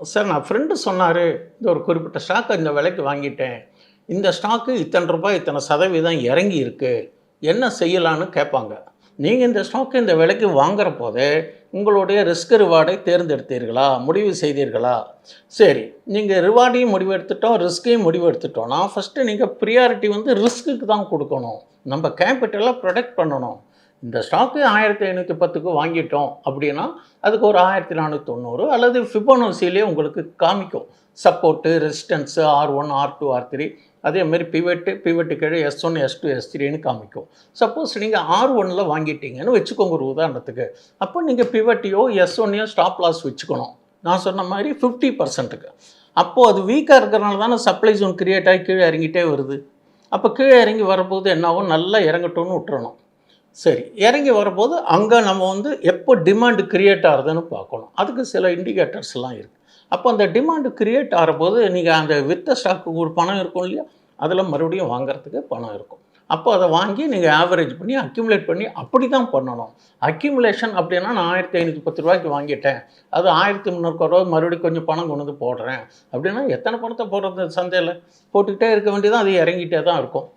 Sir நான் friend சொன்னாரு, இந்த ஒரு குறிப்பிட்ட ஸ்டாக்க இந்த விலைக்கு வாங்கிட்டேன். இந்த ஸ்டாக்கு இத்தன ரூபாய், இத்தன சதவீதம் இறங்கி இருக்கு. என்ன செய்யலான்னு கேட்பாங்க. நீங்க இந்த ஸ்டாக்க இந்த விலைக்கு வாங்குற போதே, உங்களுடைய ரிஸ்க் ரிவார்டை தேர்ந்தெடுத்தீர்களா? முடிவு செய்தீர்களா? சரி, நீங்க ரிவார்டையும் முடிவெடுத்துட்டோம், ரிஸ்க்கையும் முடிவெடுத்துட்டோம்னா, ஃபர்ஸ்ட்டு நீங்க பிரியாரிட்டி வந்து ரிஸ்க்குக்கு தான் குடுக்கணும். நம்ம கேபிட்டல புரொடெக்ட் பண்ணணும். இந்த ஸ்டாக்கு 1510க்கு வாங்கிட்டோம் அப்படின்னா, அதுக்கு ஒரு 1490 அல்லது ஃபிபோனசிலே உங்களுக்கு காமிக்கும். Support, resistance R1, R2, R3 அதேமாரி பிவட்டு கீழே S1, S2, S3ன்னு காமிக்கும். சப்போஸ் நீங்க R1ல வாங்கிட்டீங்கன்னு வச்சுக்கோங்க ஒரு உதாரணத்துக்கு. அப்போ நீங்க பிவட்டையோ, S1யோ ஸ்டாப் லாஸ் வச்சுக்கணும். நான் சொன்ன மாதிரி 50%க்கு. அப்போ அது வீக்கா இருக்கிறனால தானே சப்ளை ஜோன் கிரியேட் ஆகி கீழே இறங்கிட்டே வருது. அப்போ கீழே இறங்கி வரும்போது என்னாகும்? நல்லா இறங்கட்டும்னு விட்டுறணும். சரி. இறங்கி வரும்போது, அங்க நம்ம வந்து எப்போ டிமாண்ட் கிரியேட் ஆகுதுன்னு பார்க்கணும். அதுக்கு சில இண்டிகேட்டர்ஸ்லாம் இருக்கு. அப்போ அந்த டிமாண்ட் கிரியேட் ஆகும்போது, நீங்க அந்த வித்த ஸ்டாக்கு ஒரு பணம் இருக்கும் இல்லையா? அதில மறுபடியும் வாங்குறதுக்கு பணம் இருக்கும். அப்போ அத வாங்கி நீங்க ஆவரேஜ் பண்ணி, அக்யூமுலேட் பண்ணி அப்படி தான் பண்ணணும். அக்யூமுலேஷன் அப்படின்னா நான் ரூ. 1510க்கு வாங்கிட்டேன். அது ரூ. 1300 மறுபடியும் கொஞ்சம் பணம் கொண்டு வந்து போடுறேன். அப்படின்னா எத்தன பணத்த போடுறது சந்தையில? போட்டுக்கிட்டே இருக்க வேண்டியது தான், அது இறங்கிட்டே தான் இருக்கும்.